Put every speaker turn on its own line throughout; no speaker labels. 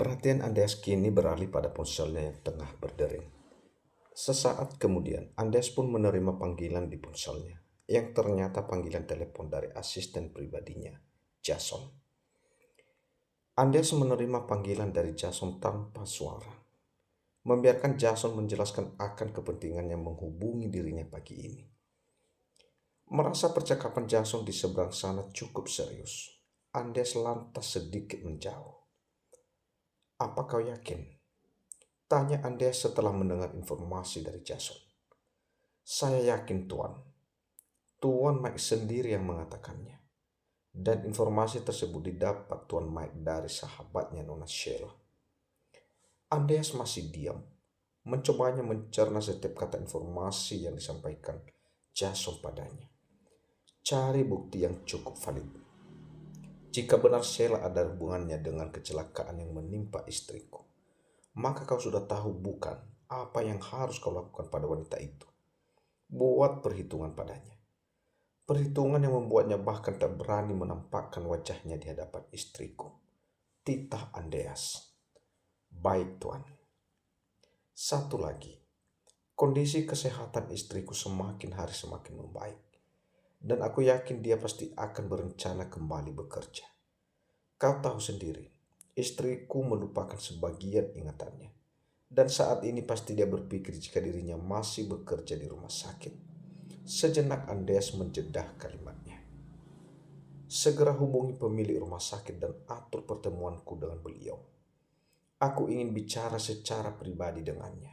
Perhatian Andreas kini beralih pada ponselnya yang tengah berdering. Sesaat kemudian, Andreas pun menerima panggilan di ponselnya, yang ternyata panggilan telepon dari asisten pribadinya, Jason. Andreas menerima panggilan dari Jason tanpa suara, membiarkan Jason menjelaskan akan kepentingannya menghubungi dirinya pagi ini. Merasa percakapan Jason di seberang sana cukup serius, Andreas lantas sedikit menjauh. "Apa kau yakin?" tanya Andreas setelah mendengar informasi dari Jason. "Saya yakin, Tuan. Tuan Mike sendiri yang mengatakannya. Dan informasi tersebut didapat Tuan Mike dari sahabatnya Nona Sheila." Andreas masih diam, mencobanya mencerna setiap kata informasi yang disampaikan Jason padanya. Cari bukti yang cukup valid. Jika benar Sheila ada hubungannya dengan kecelakaan yang menimpa istriku, maka kau sudah tahu bukan apa yang harus kau lakukan pada wanita itu. Buat perhitungan padanya. Perhitungan yang membuatnya bahkan tak berani menampakkan wajahnya di hadapan istriku. Titah Andreas. "Baik, Tuan. Satu lagi. Kondisi kesehatan istriku semakin hari semakin membaik. Dan aku yakin dia pasti akan berencana kembali bekerja. Kau tahu sendiri, istriku melupakan sebagian ingatannya. Dan saat ini pasti dia berpikir jika dirinya masih bekerja di rumah sakit." Sejenak Andreas menjedah kalimatnya. "Segera hubungi pemilik rumah sakit dan atur pertemuanku dengan beliau. Aku ingin bicara secara pribadi dengannya."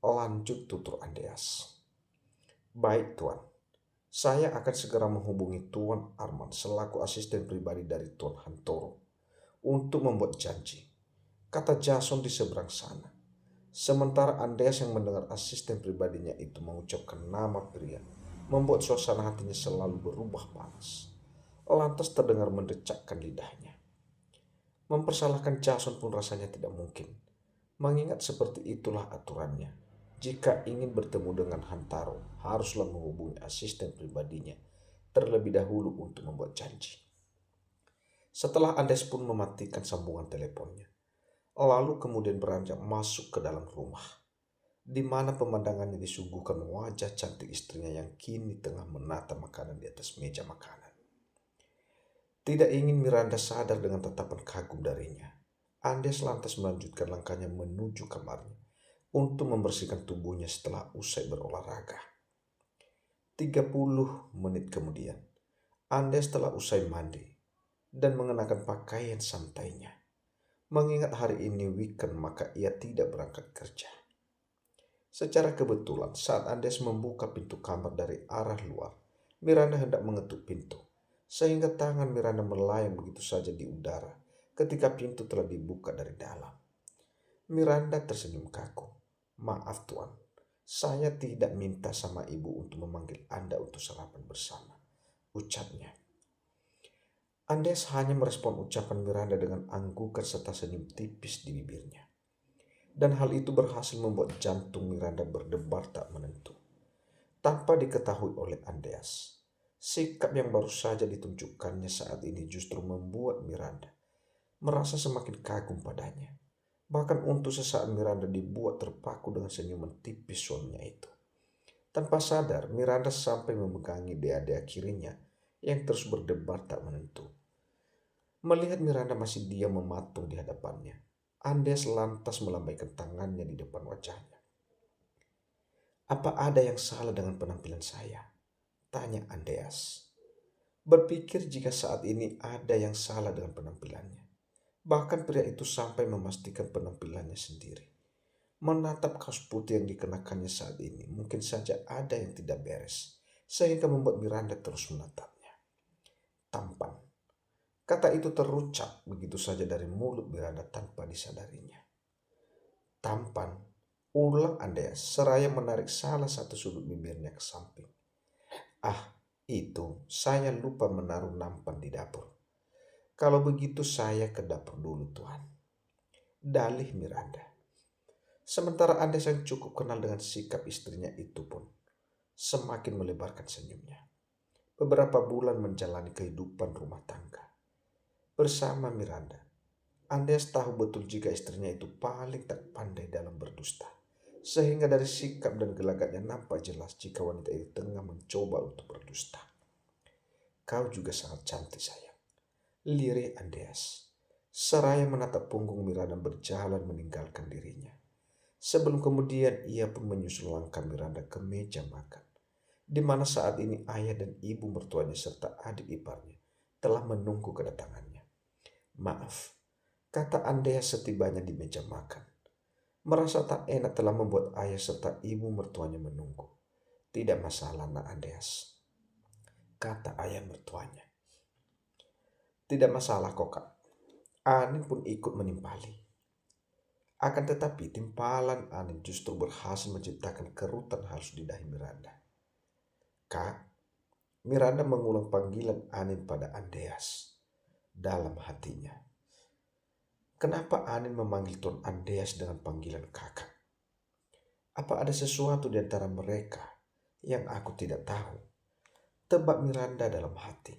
Lanjut tutur Andreas. "Baik, Tuan. Saya akan segera menghubungi Tuan Arman selaku asisten pribadi dari Tuan Hantoro untuk membuat janji," kata Jason di seberang sana. Sementara Andreas yang mendengar asisten pribadinya itu mengucapkan nama pria, membuat suasana hatinya selalu berubah panas. Lantas terdengar mendecakkan lidahnya. Mempersalahkan Jason pun rasanya tidak mungkin, mengingat seperti itulah aturannya. Jika ingin bertemu dengan Hantaro, haruslah menghubungi asisten pribadinya terlebih dahulu untuk membuat janji. Setelah Andreas pun mematikan sambungan teleponnya, lalu kemudian beranjak masuk ke dalam rumah, di mana pemandangannya disuguhkan wajah cantik istrinya yang kini tengah menata makanan di atas meja makanan. Tidak ingin Miranda sadar dengan tatapan kagum darinya, Andes lantas melanjutkan langkahnya menuju kamarnya untuk membersihkan tubuhnya setelah usai berolahraga. 30 menit kemudian, Andes telah usai mandi dan mengenakan pakaian santainya. Mengingat hari ini weekend, maka ia tidak berangkat kerja. Secara kebetulan, saat Andes membuka pintu kamar dari arah luar, Miranda hendak mengetuk pintu, sehingga tangan Miranda melayang begitu saja di udara ketika pintu telah dibuka dari dalam. Miranda tersenyum kaku. "Maaf, Tuan, saya tidak minta sama ibu untuk memanggil Anda untuk sarapan bersama," ucapnya. Andes hanya merespon ucapan Miranda dengan anggukan serta senyum tipis di bibirnya. Dan hal itu berhasil membuat jantung Miranda berdebar tak menentu. Tanpa diketahui oleh Andreas, sikap yang baru saja ditunjukkannya saat ini justru membuat Miranda merasa semakin kagum padanya. Bahkan untuk sesaat Miranda dibuat terpaku dengan senyuman tipis suaminya itu. Tanpa sadar, Miranda sampai memegangi dada kirinya yang terus berdebar tak menentu. Melihat Miranda masih diam mematung di hadapannya, Andes lantas melambaikan tangannya di depan wajahnya. "Apa ada yang salah dengan penampilan saya?" tanya Andreas. Berpikir jika saat ini ada yang salah dengan penampilannya. Bahkan pria itu sampai memastikan penampilannya sendiri. Menatap kaos putih yang dikenakannya saat ini, mungkin saja ada yang tidak beres, sehingga membuat Miranda terus menatapnya. "Tampan." Kata itu terucap begitu saja dari mulut Miranda tanpa disadarinya. "Tampan," ulang Andreas seraya menarik salah satu sudut bibirnya ke samping. "Ah, itu saya lupa menaruh nampan di dapur. Kalau begitu saya ke dapur dulu, Tuhan," dalih Miranda. Sementara Andes yang cukup kenal dengan sikap istrinya itu pun semakin melebarkan senyumnya. Beberapa bulan menjalani kehidupan rumah tangga bersama Miranda, Andes tahu betul jika istrinya itu paling tak pandai dalam berdusta. Sehingga dari sikap dan gelagatnya nampak jelas jika wanita itu tengah mencoba untuk berdusta. Kau juga sangat cantik sayang, lirih Andreas. Seraya menatap punggung Miranda berjalan meninggalkan dirinya. Sebelum kemudian ia pun menyusul langkah Miranda ke meja makan, di mana saat ini ayah dan ibu mertuanya serta adik iparnya telah menunggu kedatangannya. Maaf, kata Andreas setibanya di meja makan. Merasa tak enak telah membuat ayah serta ibu mertuanya menunggu. Tidak masalah, nak Andreas, kata ayah mertuanya. Tidak masalah kok, Kak. Anin pun ikut menimpali. Akan tetapi timpalan Anin justru berhasil menciptakan kerutan halus di dahi Miranda. Kak, Miranda mengulang panggilan Anin pada Andreas dalam hatinya. Kenapa Anin memanggil Tuan Andreas dengan panggilan kakak? Apa ada sesuatu di antara mereka yang aku tidak tahu? Tebak Miranda dalam hati.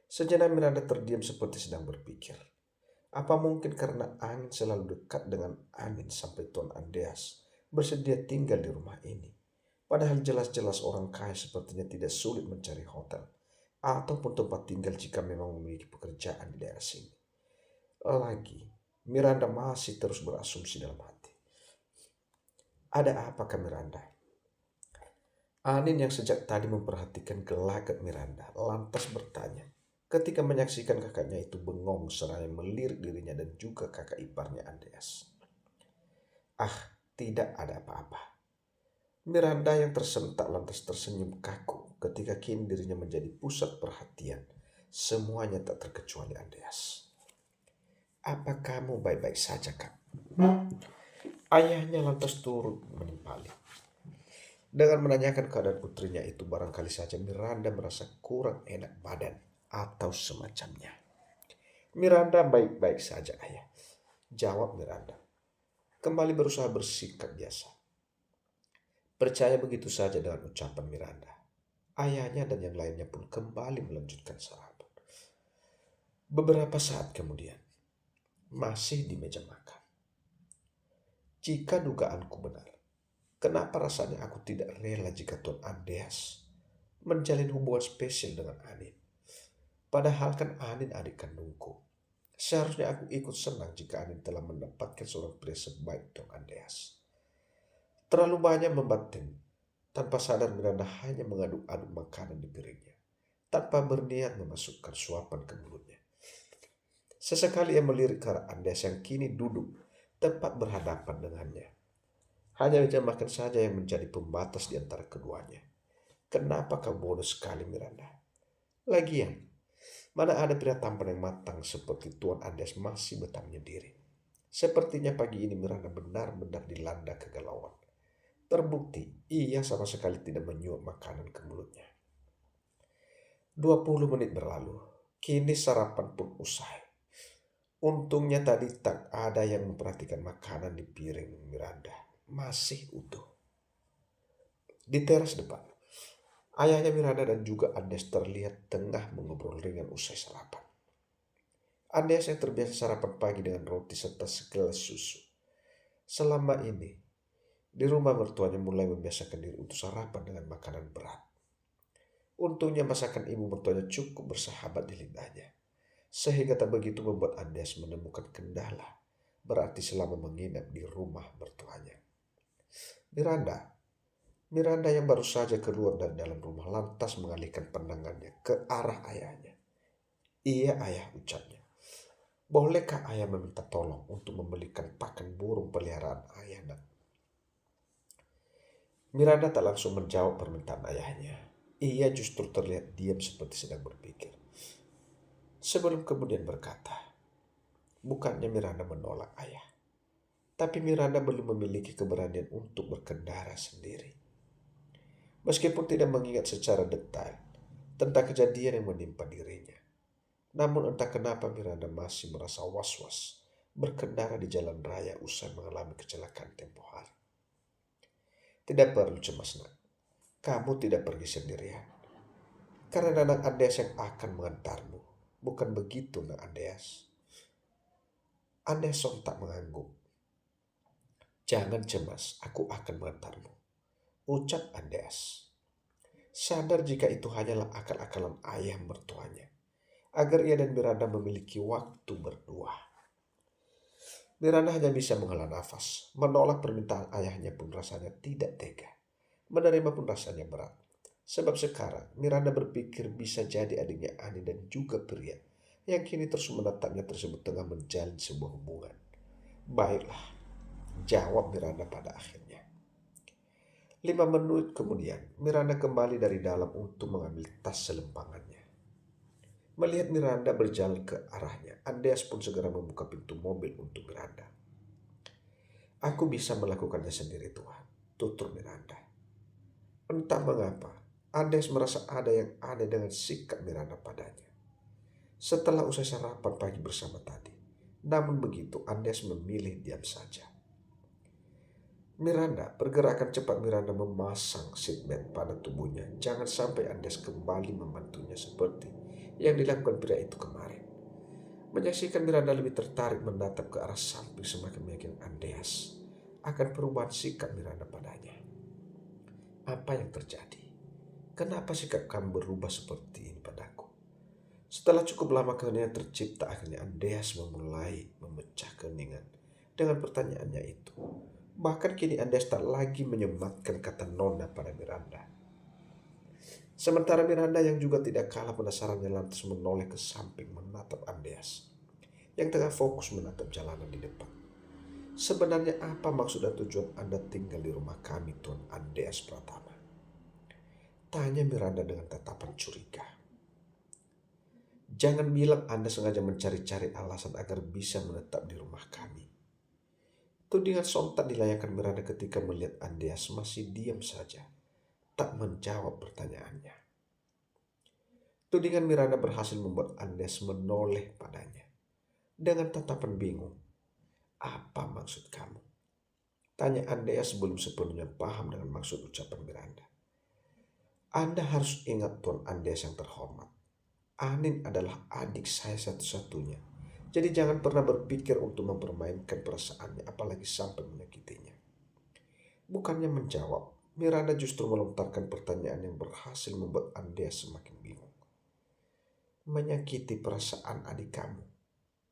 Sejenak Miranda terdiam seperti sedang berpikir. Apa mungkin karena Anin selalu dekat dengan Anin sampai Tuan Andreas bersedia tinggal di rumah ini? Padahal jelas-jelas orang kaya sepertinya tidak sulit mencari hotel ataupun tempat tinggal jika memang memiliki pekerjaan di daerah sini. Lagi, Miranda masih terus berasumsi dalam hati. Ada apakah Miranda? Anin yang sejak tadi memperhatikan gelagat Miranda lantas bertanya ketika menyaksikan kakaknya itu bengong seraya melirik dirinya dan juga kakak iparnya Andreas. Ah, tidak ada apa-apa. Miranda yang tersentak lantas tersenyum kaku ketika kini dirinya menjadi pusat perhatian. Semuanya tak terkecuali Andreas. Apa kamu baik-baik saja, Kak? Ayahnya lantas turut menimpali. Dengan menanyakan keadaan putrinya itu barangkali saja Miranda merasa kurang enak badan atau semacamnya. Miranda baik-baik saja, ayah, jawab Miranda. Kembali berusaha bersikap biasa. Percaya begitu saja dengan ucapan Miranda. Ayahnya dan yang lainnya pun kembali melanjutkan sarapan. Beberapa saat kemudian, masih di meja makan. Jika dugaanku benar, kenapa rasanya aku tidak rela jika Tuan Andreas menjalin hubungan spesial dengan Anin? Padahal kan Anin adik kandungku. Seharusnya aku ikut senang jika Anin telah mendapatkan seorang pria sebaik Tuan Andreas. Terlalu banyak membatin. Tanpa sadar Miranda hanya mengaduk-aduk makanan di piringnya, tanpa berniat memasukkan suapan ke mulutnya. Sesekali ia melirik ke arah Andreas yang kini duduk tepat berhadapan dengannya. Hanya meja makan saja yang menjadi pembatas di antara keduanya. Kenapa kau bodoh sekali, Miranda? Lagian, mana ada pria tampan yang matang seperti Tuan Andreas masih betah menyendiri. Sepertinya pagi ini Miranda benar-benar dilanda kegalauan. Terbukti, ia sama sekali tidak menyuap makanan ke mulutnya. 20 menit berlalu, kini sarapan pun usai. Untungnya tadi tak ada yang memperhatikan makanan di piring Miranda. Masih utuh. Di teras depan, ayahnya Miranda dan juga Andes terlihat tengah mengobrol ringan usai sarapan. Andes yang terbiasa sarapan pagi dengan roti serta segelas susu. Selama ini, di rumah mertuanya mulai membiasakan diri untuk sarapan dengan makanan berat. Untungnya masakan ibu mertuanya cukup bersahabat di lidahnya, sehingga tak begitu membuat Andes menemukan kendala, berarti selama menginap di rumah mertuanya. Miranda yang baru saja keluar dari dalam rumah lantas mengalihkan pandangannya ke arah ayahnya. Iya ayah, ucapnya. Bolehkah ayah meminta tolong untuk membelikan pakan burung peliharaan ayah, nak? Miranda tak langsung menjawab permintaan ayahnya. Ia justru terlihat diam seperti sedang berpikir. Sebelum kemudian berkata, bukannya Miranda menolak ayah, tapi Miranda belum memiliki keberanian untuk berkendara sendiri. Meskipun tidak mengingat secara detail tentang kejadian yang menimpa dirinya, namun entah kenapa Miranda masih merasa was-was berkendara di jalan raya usai mengalami kecelakaan tempo hari. Tidak perlu cemas, nak. Kamu tidak pergi sendirian. Karena anak Andreas yang akan mengantarmu. Bukan begitu, nak Andreas? Andes sontak mengangguk. "Jangan cemas, aku akan mengantarmu," ucap Andes. Sadar jika itu hanyalah akal-akalan ayah mertuanya, agar ia dan Miranda memiliki waktu berdua. Miranda hanya bisa menghela nafas, menolak permintaan ayahnya pun rasanya tidak tega. Menerima pun rasanya berat. Sebab sekarang Miranda berpikir bisa jadi adiknya Ani dan juga pria yang kini terus menatapnya tersebut tengah menjalin sebuah hubungan. "Baiklah," jawab Miranda pada akhirnya. 5 menit kemudian, Miranda kembali dari dalam untuk mengambil tas selempangannya. Melihat Miranda berjalan ke arahnya, Andreas pun segera membuka pintu mobil untuk Miranda. "Aku bisa melakukannya sendiri, Tuhan," tutur Miranda. Entah mengapa, Andreas merasa ada yang aneh dengan sikap Miranda padanya. Setelah usai sarapan pagi bersama tadi, namun begitu Andreas memilih diam saja. Pergerakan cepat Miranda memasang seatbelt pada tubuhnya. Jangan sampai Andes kembali membantunya seperti yang dilakukan pria itu kemarin. Menyaksikan Miranda lebih tertarik menatap ke arah samping semakin meyakinkan Andes akan perubahan sikap Miranda padanya. "Apa yang terjadi? Kenapa sikap kamu berubah seperti ini padaku?" Setelah cukup lama keheningan tercipta, akhirnya Andes memulai memecah keheningan dengan pertanyaannya itu. Bahkan kini Andes tak lagi menyematkan kata nona pada Miranda. Sementara Miranda yang juga tidak kalah penasarannya lantas menoleh ke samping menatap Andes yang tengah fokus menatap jalanan di depan. "Sebenarnya apa maksud dan tujuan Anda tinggal di rumah kami, Tuan Andes Pratama?" tanya Miranda dengan tatapan curiga. "Jangan bilang Anda sengaja mencari-cari alasan agar bisa menetap di rumah kami." Tudingan sontak dilayangkan Miranda ketika melihat Andreas masih diam saja, tak menjawab pertanyaannya. Tudingan Miranda berhasil membuat Andreas menoleh padanya dengan tatapan bingung. "Apa maksud kamu?" tanya Andreas sebelum sepenuhnya paham dengan maksud ucapan Miranda. "Anda harus ingat, Tuan Andreas yang terhormat. Anin adalah adik saya satu-satunya. Jadi jangan pernah berpikir untuk mempermainkan perasaannya apalagi sampai menyakitinya." Bukannya menjawab, Miranda justru melontarkan pertanyaan yang berhasil membuat Andreas semakin bingung. "Menyakiti perasaan adik kamu?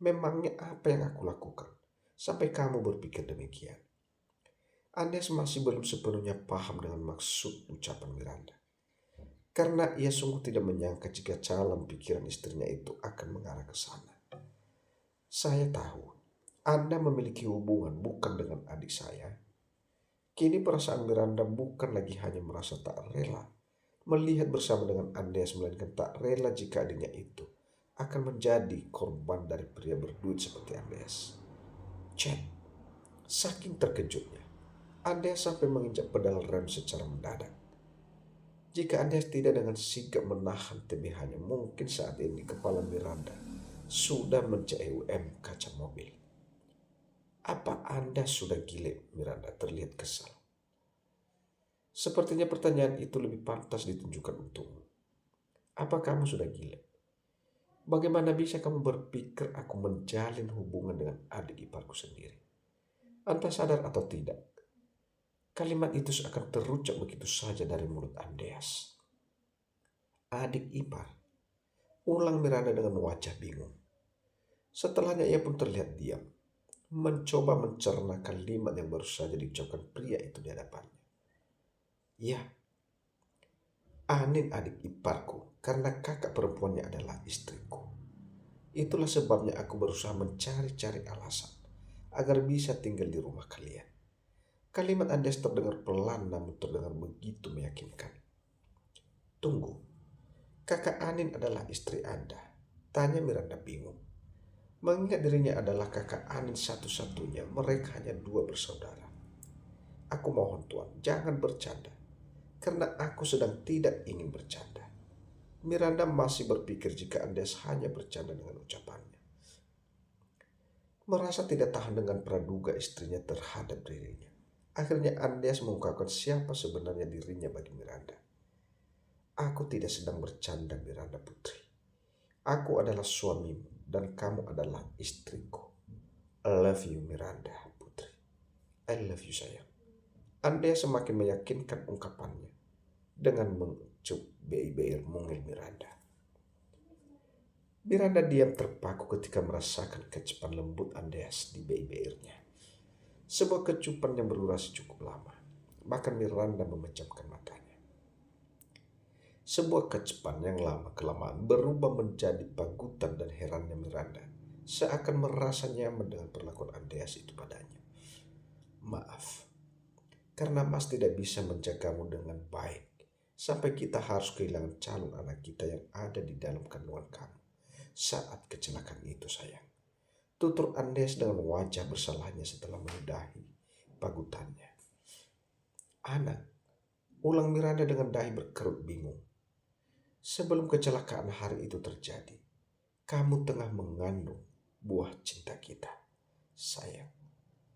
Memangnya apa yang aku lakukan sampai kamu berpikir demikian?" Andreas masih belum sepenuhnya paham dengan maksud ucapan Miranda. Karena ia sungguh tidak menyangka jika calon pikiran istrinya itu akan mengarah ke sana. "Saya tahu Anda memiliki hubungan bukan dengan adik saya." Kini perasaan Miranda bukan lagi hanya merasa tak rela melihat bersama dengan Andes, melainkan tak rela jika adiknya itu akan menjadi korban dari pria berduit seperti Andes. Cek, saking terkejutnya, Andes sampai menginjak pedal rem secara mendadak. Jika Andes tidak dengan sigap menahan TBH-nya, mungkin saat ini kepala Miranda sudah mencewem kaca mobil. "Apa Anda sudah gile?" Miranda terlihat kesal. Sepertinya pertanyaan itu lebih pantas ditunjukkan untukmu. "Apa kamu sudah gila? Bagaimana bisa kamu berpikir aku menjalin hubungan dengan adik iparku sendiri? Entah sadar atau tidak, kalimat itu akan terucap begitu saja dari mulut Andreas." "Adik ipar?" ulang Miranda dengan wajah bingung. Setelahnya ia pun terlihat diam, mencoba mencerna kalimat yang baru saja diucapkan pria itu di hadapannya. "Ya, Anin adik iparku karena kakak perempuannya adalah istriku. Itulah sebabnya aku berusaha mencari-cari alasan agar bisa tinggal di rumah kalian." Kalimat Andes terdengar pelan namun terdengar begitu meyakinkan. "Tunggu, kakak Anin adalah istri Anda?" tanya Miranda bingung. Mengingat dirinya adalah kakak Anin satu-satunya, mereka hanya 2 bersaudara. "Aku mohon Tuan, jangan bercanda. Karena aku sedang tidak ingin bercanda." Miranda masih berpikir jika Andes hanya bercanda dengan ucapannya. Merasa tidak tahan dengan praduga istrinya terhadap dirinya, akhirnya Andes mengungkapkan siapa sebenarnya dirinya bagi Miranda. "Aku tidak sedang bercanda, Miranda putri. Aku adalah suamimu dan kamu adalah istriku." I love you Miranda, putri. I love you sayang. Andreas semakin meyakinkan ungkapannya dengan mengucup bibir mungil Miranda. Miranda diam terpaku ketika merasakan kecupan lembut Andreas di bibirnya. Sebuah kecupan yang berdurasi cukup lama. Bahkan Miranda memejamkan matanya. Sebuah kecupan yang lama-kelamaan berubah menjadi pagutan dan herannya Miranda. Seakan merasa nyaman dengan perlakuan Andreas itu padanya. Maaf, karena Mas tidak bisa menjagamu dengan baik. Sampai kita harus kehilangan calon anak kita yang ada di dalam kandungan kamu. Saat kecelakaan itu sayang. Tutur Andreas dengan wajah bersalahnya setelah menyudahi pagutannya. Anak, ulang Miranda dengan dahi berkerut bingung. Sebelum kecelakaan hari itu terjadi, kamu tengah mengandung buah cinta kita, sayang,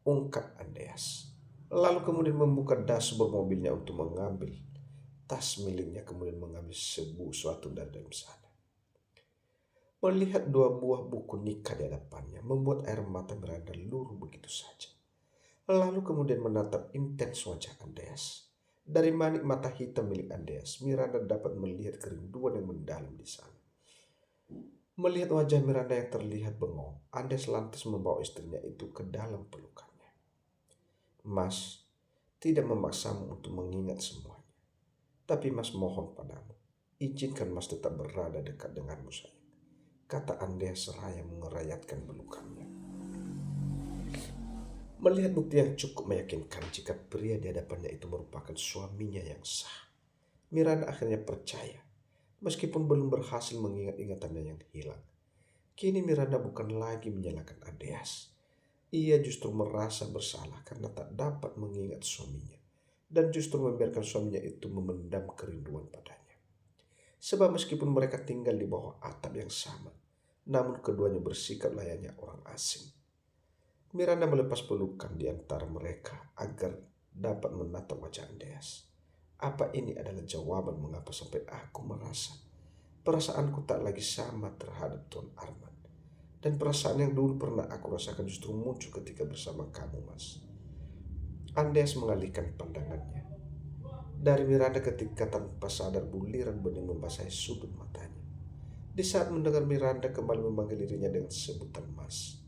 ungkap Andreas. Lalu kemudian membuka dashboard mobilnya untuk mengambil tas miliknya, kemudian mengambil sesuatu dari dalam sana. Melihat dua buah buku nikah di hadapannya membuat air mata Miranda luruh begitu saja. Lalu kemudian menatap intens wajah Andreas. Dari manik mata hitam milik Andreas, Miranda dapat melihat kerinduan yang mendalam di sana. Melihat wajah Miranda yang terlihat bengong, Andreas lantas membawa istrinya itu ke dalam pelukannya. Mas tidak memaksamu untuk mengingat semuanya. Tapi Mas mohon padamu, izinkan Mas tetap berada dekat denganmu sayang, kata Andreas seraya mengerayatkan pelukannya. Melihat bukti yang cukup meyakinkan jika pria di hadapannya itu merupakan suaminya yang sah, Miranda akhirnya percaya, meskipun belum berhasil mengingat ingatannya yang hilang. Kini Miranda bukan lagi menyalahkan Andreas. Ia justru merasa bersalah karena tak dapat mengingat suaminya, dan justru membiarkan suaminya itu memendam kerinduan padanya. Sebab meskipun mereka tinggal di bawah atap yang sama, namun keduanya bersikap layaknya orang asing. Miranda melepas pelukan di antara mereka agar dapat menatap wajah Andreas. Apa ini adalah jawaban mengapa sampai aku merasa perasaanku tak lagi sama terhadap Tuan Arman. Dan perasaan yang dulu pernah aku rasakan justru muncul ketika bersama kamu, Mas. Andreas mengalihkan pandangannya dari Miranda ketika tanpa sadar buliran bening membasahi sudut matanya. Di saat mendengar Miranda kembali memanggil dirinya dengan sebutan Mas.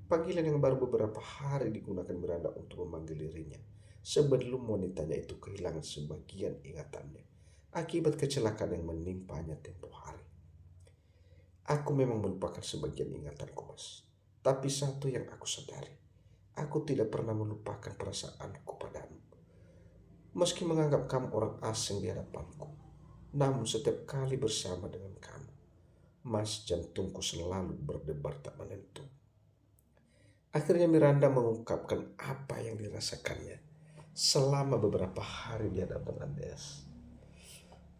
Panggilan yang baru beberapa hari digunakan Miranda untuk memanggil dirinya sebelum wanitanya itu kehilangan sebagian ingatannya akibat kecelakaan yang menimpanya tempo hari. Aku memang melupakan sebagian ingatanku, Mas. Tapi satu yang aku sadari, aku tidak pernah melupakan perasaanku padamu. Meski menganggap kamu orang asing di hadapanku, namun setiap kali bersama dengan kamu, Mas, jantungku selalu berdebar tak menentu. Akhirnya Miranda mengungkapkan apa yang dirasakannya selama beberapa hari di hadapan Andreas.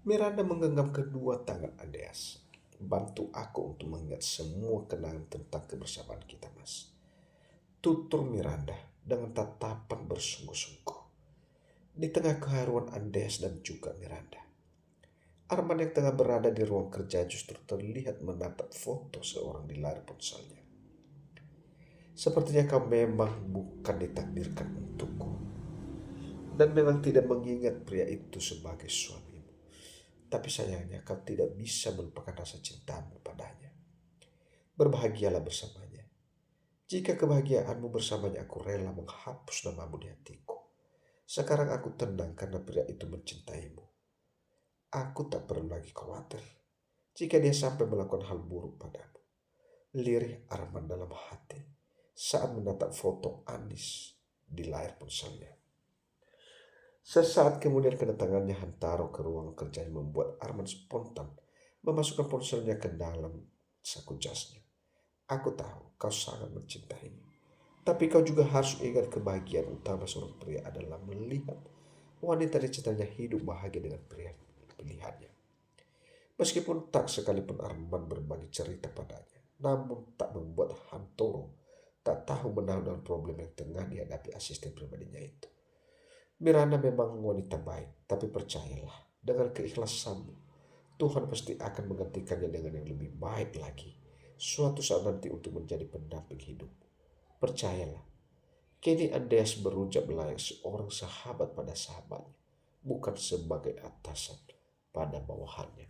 Miranda menggenggam kedua tangan Andreas. Bantu aku untuk mengingat semua kenangan tentang kebersamaan kita, Mas. Tutur Miranda dengan tatapan bersungguh-sungguh. Di tengah keharuan Andreas dan juga Miranda, Arman yang tengah berada di ruang kerja justru terlihat menatap foto seorang di layar ponselnya. Sepertinya kau memang bukan ditakdirkan untukku, dan memang tidak mengingat pria itu sebagai suamimu. Tapi sayangnya kau tidak bisa melupakan rasa cintamu padanya. Berbahagialah bersamanya. Jika kebahagiaanmu bersamanya aku rela menghapus namamu di hatiku. Sekarang aku tenang karena pria itu mencintaimu. Aku tak perlu lagi khawatir jika dia sampai melakukan hal buruk padamu. Lirih Arman dalam hati saat menatap foto Anis di layar ponselnya. Sesaat kemudian kedatangannya Hantaro ke ruang kerja yang membuat Arman spontan memasukkan ponselnya ke dalam saku jasnya. Aku tahu kau sangat mencintainya, tapi kau juga harus ingat kebahagiaan utama seorang pria adalah melihat wanita dicintainya hidup bahagia dengan pria pilihannya. Meskipun tak sekalipun Arman berbagi cerita padanya, namun tak membuat Hantoro tak tahu menahu dengan problem yang tengah dihadapi asisten pribadinya itu. Miranda memang wanita baik, tapi percayalah, dengan keikhlasanmu, Tuhan pasti akan menggantikannya dengan yang lebih baik lagi suatu saat nanti untuk menjadi pendamping hidup. Percayalah, kini Andeas berucap layaknya seorang sahabat pada sahabatnya, bukan sebagai atasan pada bawahannya.